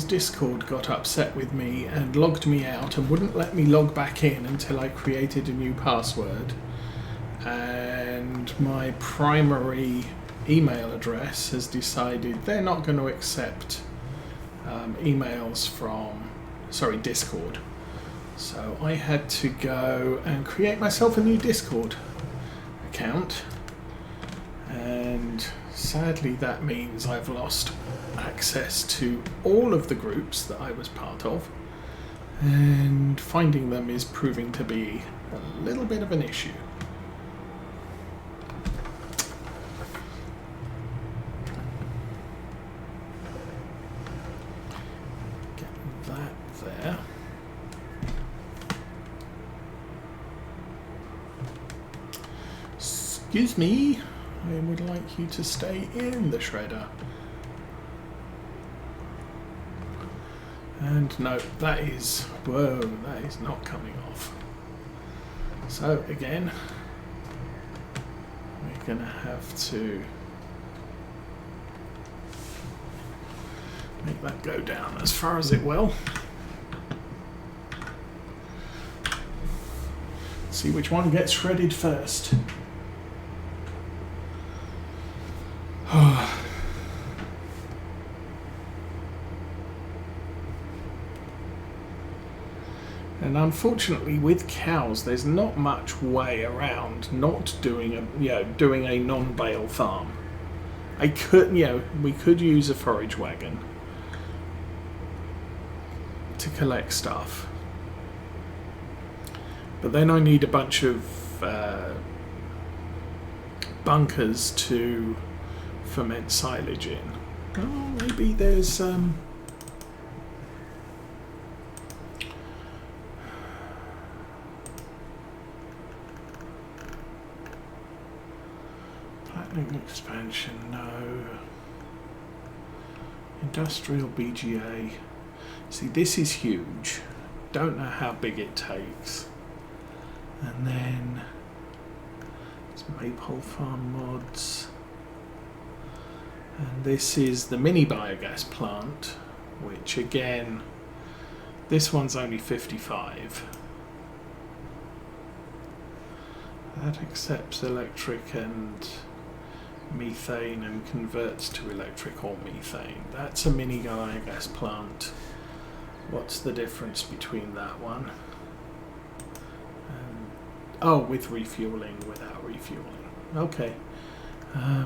Discord got upset with me and logged me out and wouldn't let me log back in until I created a new password, and my primary email address has decided they're not going to accept emails from Discord. So I had to go and create myself a new Discord account, and sadly that means I've lost access to all of the groups that I was part of, and finding them is proving to be a little bit of an issue. Get that there. Excuse me, I would like you to stay in the shredder. And no, that is not coming off. So again, we're going to have to make that go down as far as it will. See which one gets shredded first. And unfortunately, with cows, there's not much way around not doing a non-bale farm. We could use a forage wagon to collect stuff, but then I need a bunch of bunkers to ferment silage in. Oh, maybe there's expansion, no. Industrial BGA. See, this is huge. Don't know how big it takes. And then it's Maypole farm mods. And this is the mini biogas plant, which again, this one's only 55. That accepts electric and methane and converts to electric or methane. That's a mini biogas plant. What's the difference between that one? With refueling, without refueling. Okay.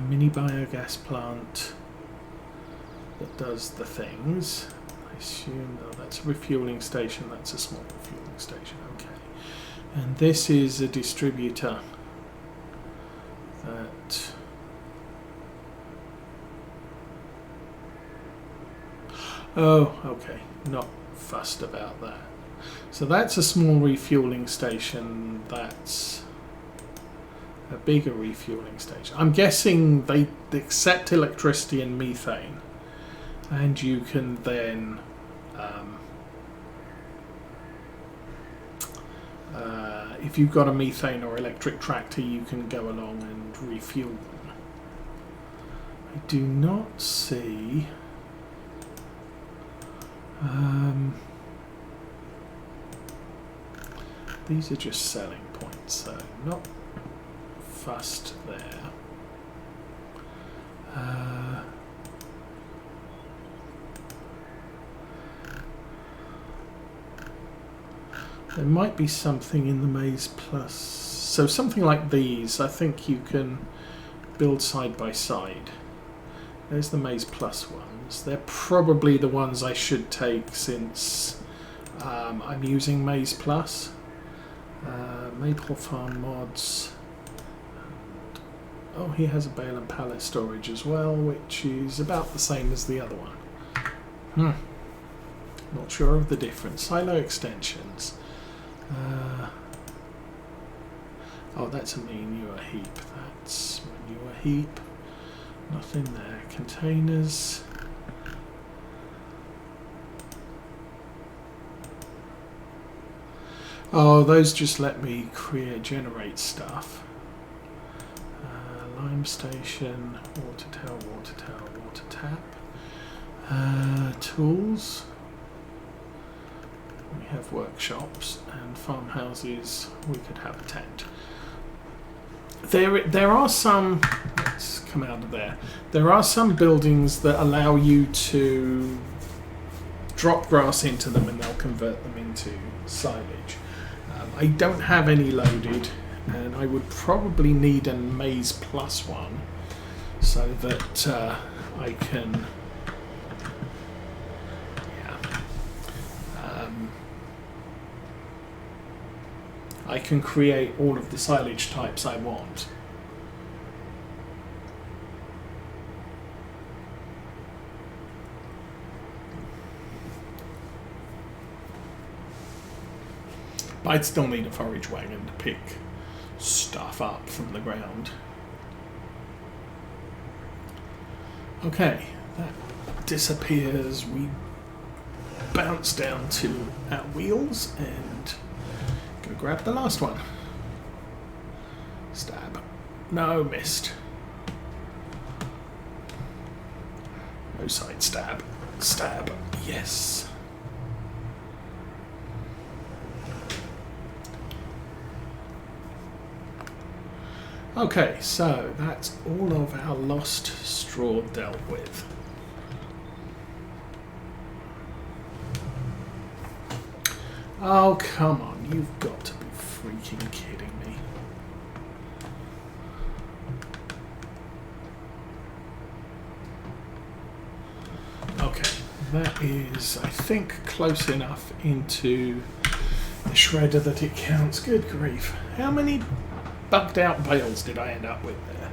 Mini biogas plant that does the things. I assume that's a refueling station. That's a small refueling station. Okay. And this is a distributor that okay, not fussed about that. So that's a small refueling station, that's a bigger refueling station. I'm guessing they accept electricity and methane, and you can then if you've got a methane or electric tractor, you can go along and refuel them. I do not see these are just selling points, so not fussed there. There might be something in the Maize Plus. So something like these, I think you can build side by side. There's the Maize Plus ones. They're probably the ones I should take since I'm using Maize Plus. Maypole farm mods. Oh, he has a bale and pallet storage as well, which is about the same as the other one. Not sure of the difference. Silo extensions. That's a manure heap. That's manure heap. Nothing there. Containers. Oh, those just let me generate stuff. Lime station, water tower, water tap. Tools. We have workshops and farmhouses. We could have a tent. There are some. Let's come out of there. There are some buildings that allow you to drop grass into them, and they'll convert them into silage. I don't have any loaded, and I would probably need a maize plus one so that I can. I can create all of the silage types I want. But I'd still need a forage wagon to pick stuff up from the ground. Okay, that disappears. We bounce down to our wheels and go grab the last one. Stab. No, missed. No side stab. Stab. Yes. Okay, so that's all of our lost straw dealt with. Oh, come on, you've got to be freaking kidding me. Okay, that is, I think, close enough into the shredder that it counts. Good grief. How many bugged out bales did I end up with there?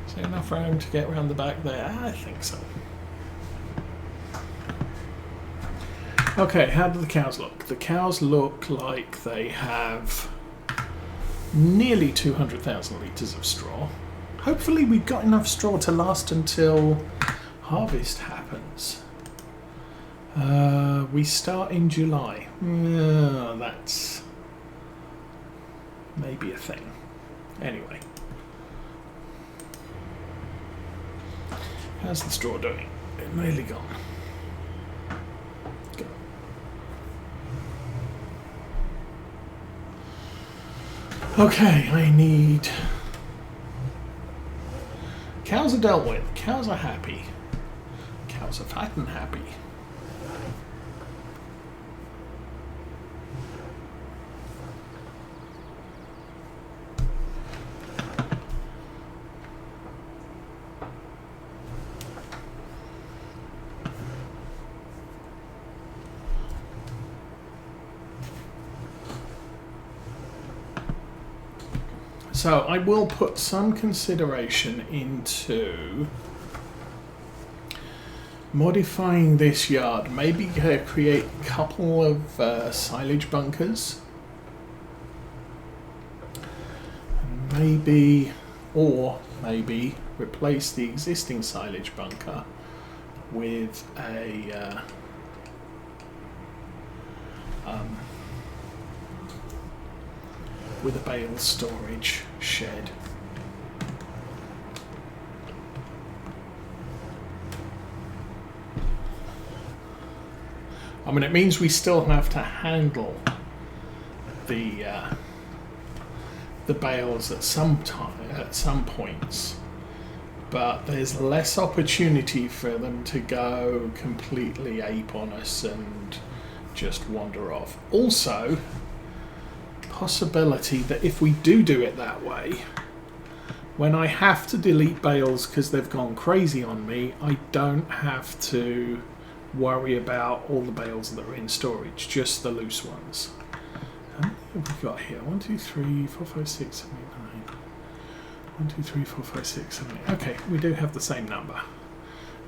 Is there enough room to get around the back there? I think so. Okay, how do the cows look? The cows look like they have nearly 200,000 litres of straw. Hopefully we've got enough straw to last until harvest happens. We start in July. That's maybe a thing. Anyway. How's the straw doing? It's nearly gone. Go. Okay, I need... Cows are dealt with. Cows are happy. Cows are fat and happy. So I will put some consideration into modifying this yard. Maybe create a couple of silage bunkers. Maybe replace the existing silage bunker with a bale storage shed. I mean, it means we still have to handle the bales at some points, but there's less opportunity for them to go completely ape on us and just wander off. Also, possibility that if we do it that way, when I have to delete bales because they've gone crazy on me, I don't have to worry about all the bales that are in storage, just the loose ones. How many have we got here? 1, 2, 3, 4, 5, 6, 7, 8, 9. 1, 2, 3, 4, 5, 6, 7, 8. Okay, we do have the same number.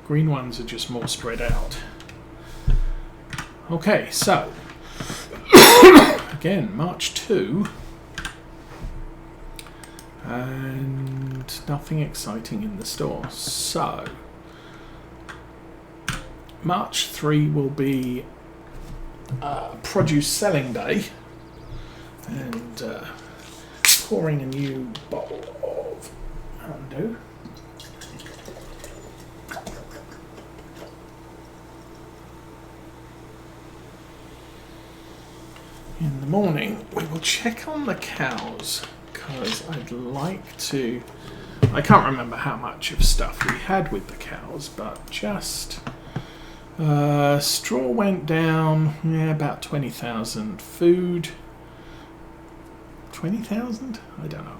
Green ones are just more spread out. Okay, so again, March 2, and nothing exciting in the store. So March 3 will be produce selling day, and pouring a new bottle of Mountain Dew. in the morning, we will check on the cows, because I'd like to... I can't remember how much of stuff we had with the cows, but just... straw went down, yeah, about 20,000. Food, 20,000? I don't know.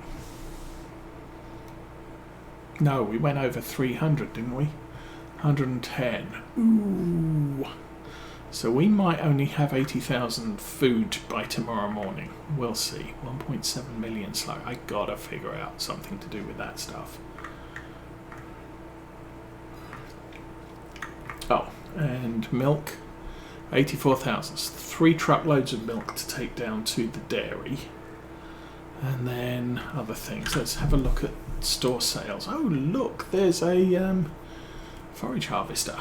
No, we went over 300, didn't we? 110. Ooh. So we might only have 80,000 food by tomorrow morning. We'll see. 1.7 million slug. I gotta figure out something to do with that stuff. Oh, and milk. 84,000. 3 truckloads of milk to take down to the dairy. And then other things. Let's have a look at store sales. Oh, look, there's a forage harvester.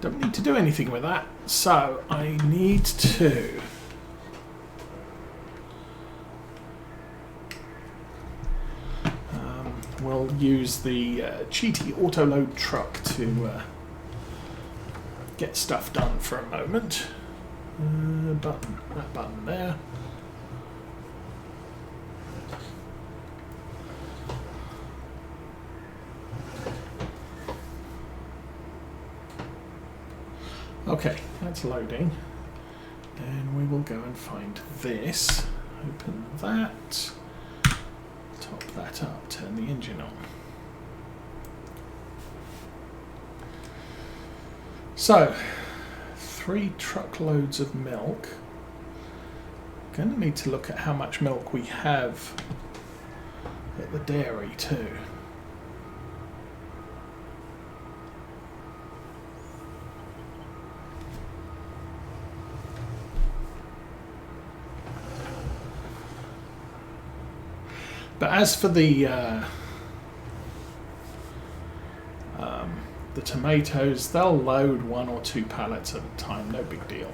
Don't need to do anything with that, so I need to we'll use the cheaty auto-load truck to get stuff done for a moment. That button there. Okay, that's loading. Then we will go and find this. Open that. Top that up. Turn the engine on. So, 3 truckloads of milk. Going to need to look at how much milk we have at the dairy too. But as for the tomatoes, they'll load 1 or 2 pallets at a time, no big deal.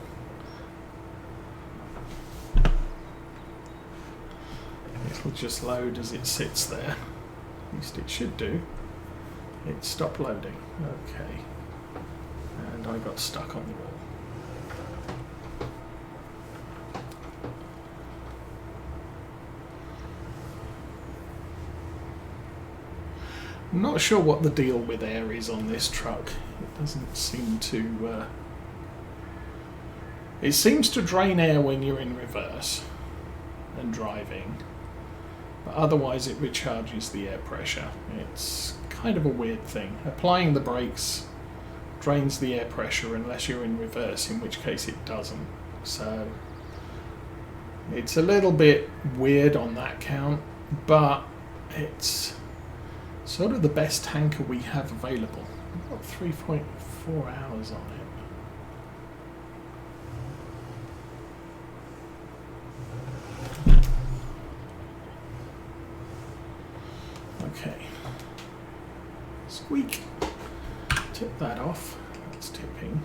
It'll just load as it sits there. At least it should do. It stopped loading. Okay. And I got stuck on the wall. I'm not sure what the deal with air is on this truck. It doesn't seem to... It seems to drain air when you're in reverse and driving, but otherwise it recharges the air pressure. It's kind of a weird thing. Applying the brakes drains the air pressure unless you're in reverse, in which case it doesn't. So it's a little bit weird on that count, but it's sort of the best tanker we have available. We've got 3.4 hours on it. Okay. Squeak. Tip that off. That's tipping.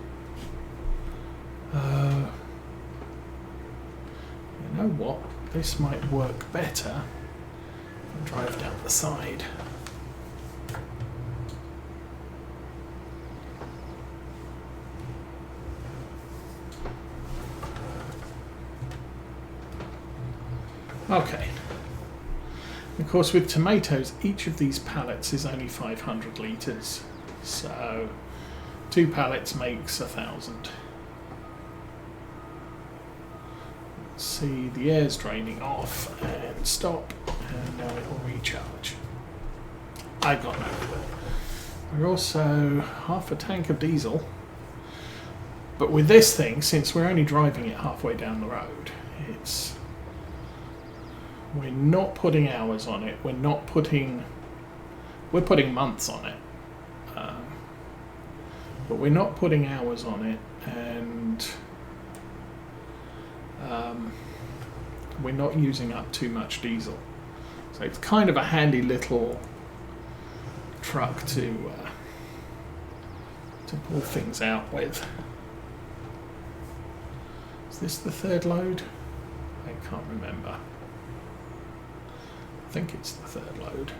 You know what? This might work better. I'll drive down the side. Okay. Of course, with tomatoes, each of these pallets is only 500 litres, so 2 pallets makes 1,000. Let's see, the air's draining off, and stop, and now it will recharge. I got no clue. We're also half a tank of diesel, but with this thing, since we're only driving it halfway down the road, we're not putting hours on it. We're putting months on it, but we're not putting hours on it, and we're not using up too much diesel. So it's kind of a handy little truck to pull things out with. Is this the 3rd load? I can't remember. I think it's the 3rd load.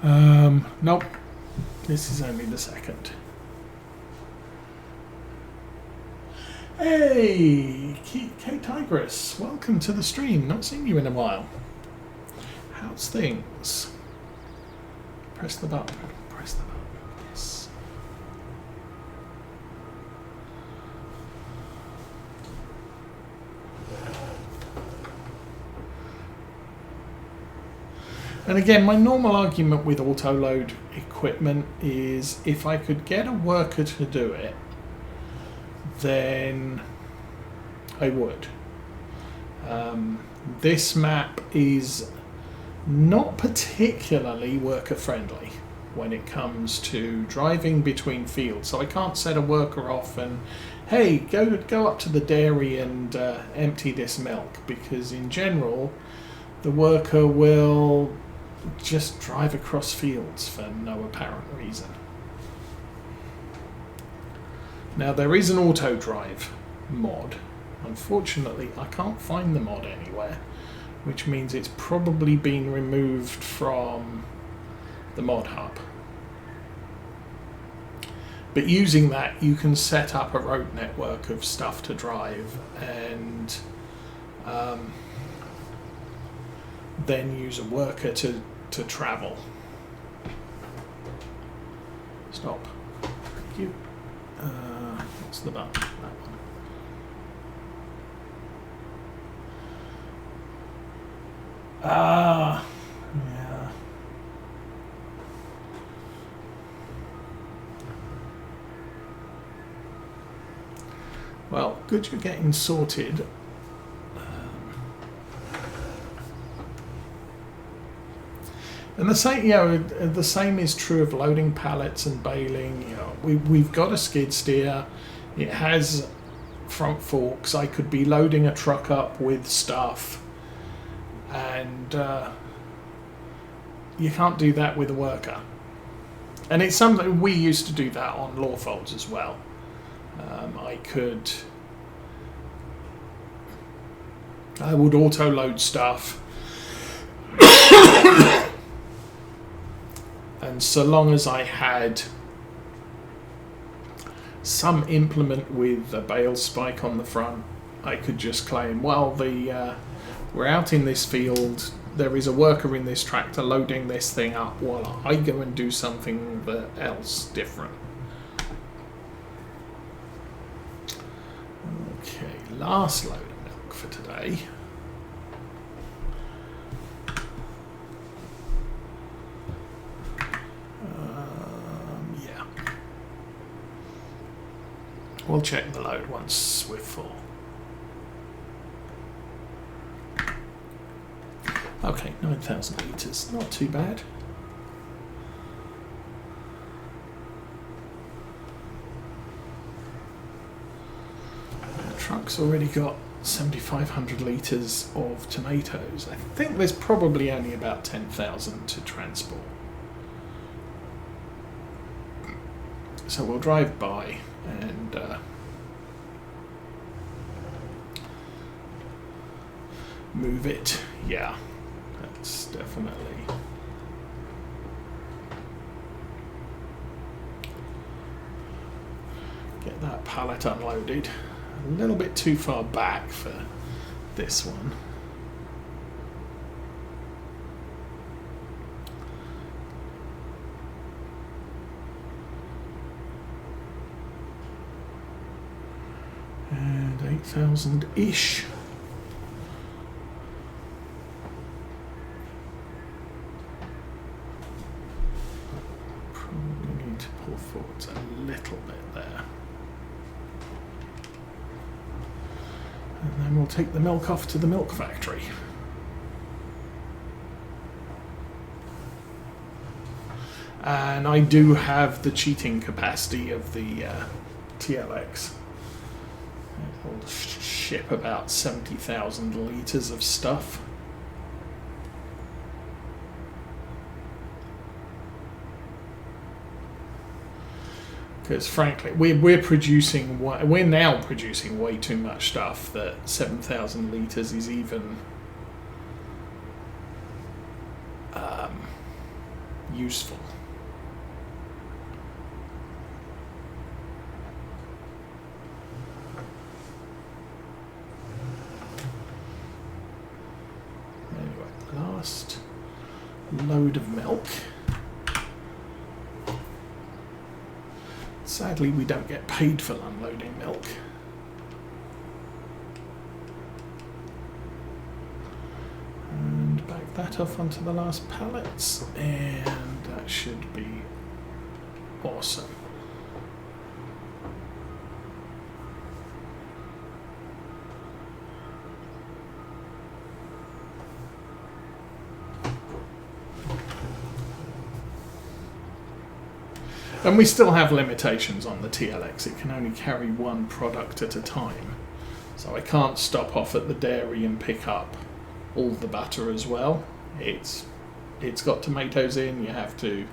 Nope. This is only the second. Hey, K-Tigress, welcome to the stream. Not seen you in a while. How's things? Press the button. Press the button. Yes. And again, my normal argument with auto-load equipment is if I could get a worker to do it, then I would. This map is not particularly worker friendly when it comes to driving between fields, so I can't set a worker off and hey, go up to the dairy and empty this milk, because in general the worker will just drive across fields for no apparent reason. Now there is an auto drive mod. Unfortunately, I can't find the mod anywhere, which means it's probably been removed from the mod hub. But using that, you can set up a road network of stuff to drive and then use a worker to travel. Stop. Thank you. What's the button? That one. Yeah. Well, good you're getting sorted. And the same, the same is true of loading pallets and baling. We've got a skid steer. It has front forks. I could be loading a truck up with stuff, and you can't do that with a worker. And it's something we used to do that on Lawfolds as well. I would auto load stuff. And so long as I had some implement with a bale spike on the front, I could just claim, well, we're out in this field, there is a worker in this tractor loading this thing up while I go and do something else different. Okay, last load of milk for today. We'll check the load once we're full. Okay, 9,000 litres, not too bad. The truck's already got 7,500 litres of tomatoes. I think there's probably only about 10,000 to transport. So we'll drive by and move it. Yeah, that's definitely get that pallet unloaded. A little bit too far back for this one. And 8,000-ish. Probably need to pull forwards a little bit there. And then we'll take the milk off to the milk factory. And I do have the cheating capacity of the TLX. It'll ship about 70,000 litres of stuff. Because frankly, we're now producing way too much stuff that 7,000 litres is even useful. Anyway, last load of milk. Sadly, we don't get paid for unloading milk. And back that off onto the last pallets, and that should be awesome. And we still have limitations on the TLX. It can only carry one product at a time. So I can't stop off at the dairy and pick up all the butter as well. It's got tomatoes in, you have to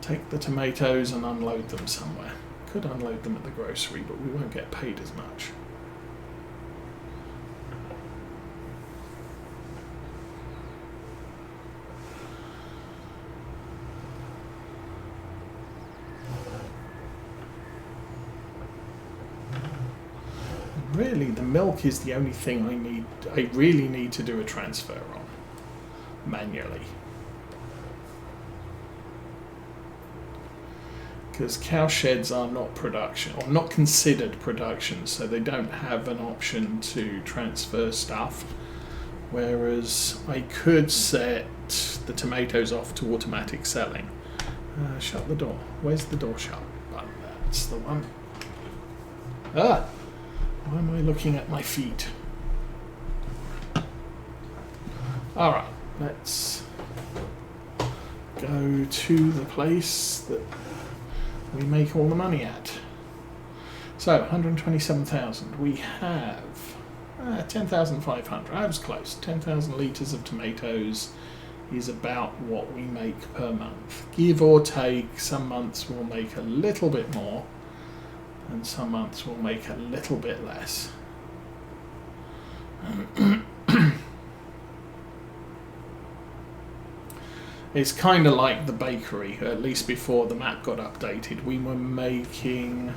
take the tomatoes and unload them somewhere. Could unload them at the grocery, but we won't get paid as much. Really, the milk is the only thing I really need to do a transfer on manually. Because cow sheds are not production, or not considered production, so they don't have an option to transfer stuff. Whereas I could set the tomatoes off to automatic selling. Shut the door. Where's the door shut button? That's the one. Ah! Why am I looking at my feet? Alright, let's go to the place that we make all the money at. So, 127,000. We have 10,500. I was close. 10,000 litres of tomatoes is about what we make per month. Give or take, some months we'll make a little bit more, and some months will make a little bit less. It's kind of like the bakery, at least before the map got updated. We were making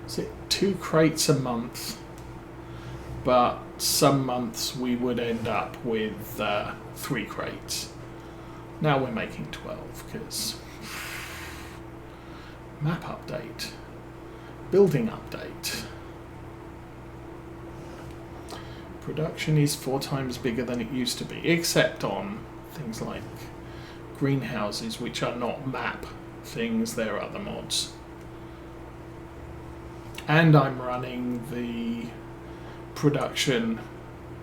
is it 2 crates a month, but some months we would end up with 3 crates. Now we're making 12 because map update, building update. Production is 4 times bigger than it used to be, except on things like greenhouses, which are not map things, they're other mods. And I'm running the production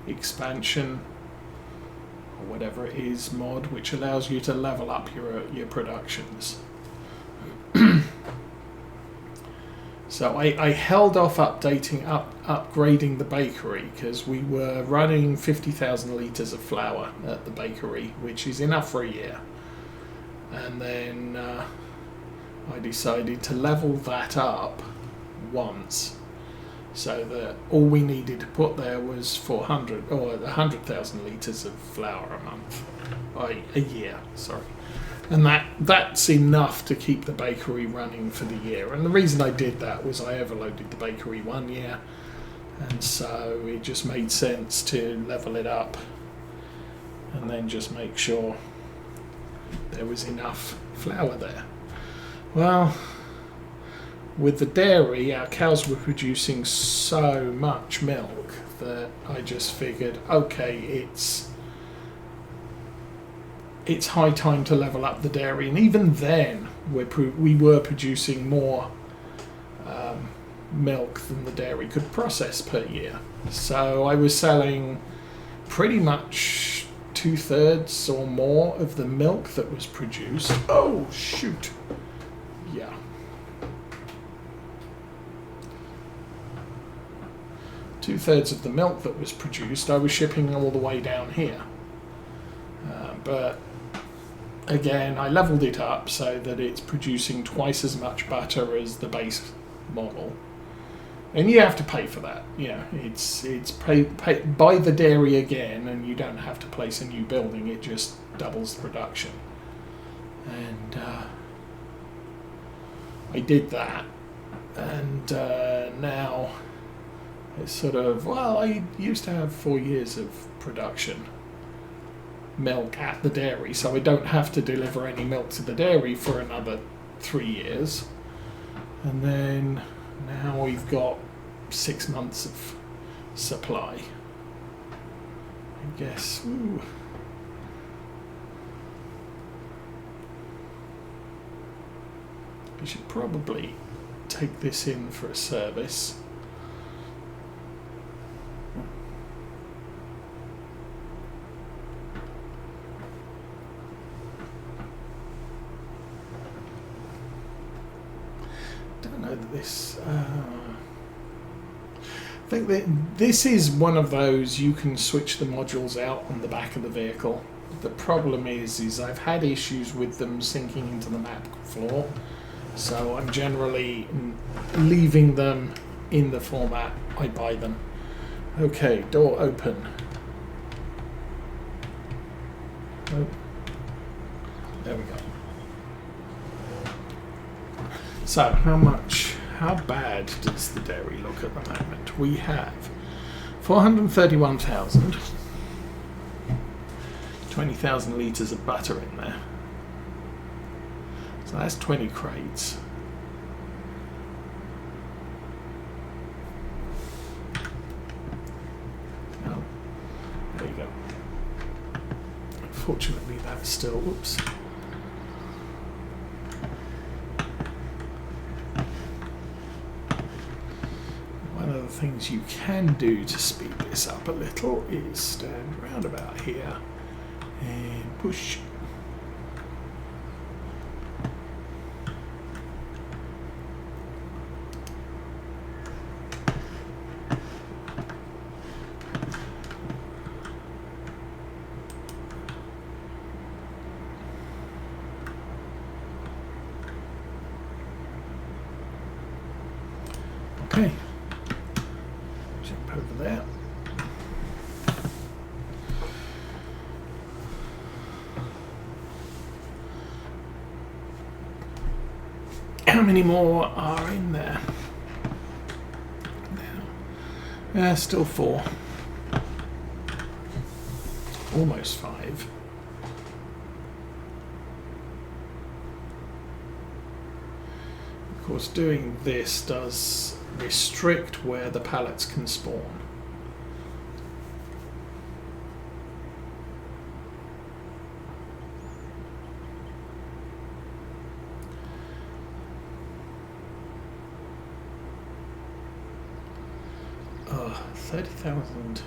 expansion, or whatever it is, mod, which allows you to level up your productions. So I held off upgrading the bakery because we were running 50,000 litres of flour at the bakery, which is enough for a year. And then I decided to level that up once, so that all we needed to put there was 400 or 100,000 litres of flour a month, a year, sorry. And that's enough to keep the bakery running for the year. And the reason I did that was I overloaded the bakery one year, and so it just made sense to level it up and then just make sure there was enough flour there. Well, with the dairy, our cows were producing so much milk that I just figured, okay, it's high time to level up the dairy. And even then, we were producing more milk than the dairy could process per year. So I was selling pretty much 2/3 or more of the milk that was produced. Oh, shoot. Yeah. Two-thirds of the milk that was produced, I was shipping all the way down here. But again, I leveled it up so that it's producing twice as much butter as the base model. And you have to pay for that. You know, it's pay buy the dairy again, and you don't have to place a new building. It just doubles the production. And I did that, and now it's sort of, well, I used to have 4 years of production milk at the dairy, so I don't have to deliver any milk to the dairy for another 3 years. And then now we've got 6 months of supply, I guess. Ooh. I should probably take this in for a service. Don't know that this. I think that this is one of those you can switch the modules out on the back of the vehicle. The problem is I've had issues with them sinking into the map floor, so I'm generally leaving them in the format I buy them. Okay, door open. Oh, there we go. So how bad does the dairy look at the moment? We have 431,000, 20,000 litres of butter in there. So that's 20 crates. Oh, there you go. Unfortunately, that's still, whoops. One of the things you can do to speed this up a little is stand round about here and push. Okay, jump over there. How many more are in there? Yeah, still 4. Almost 5. Of course, doing this does restrict where the pallets can spawn. Oh, 30,000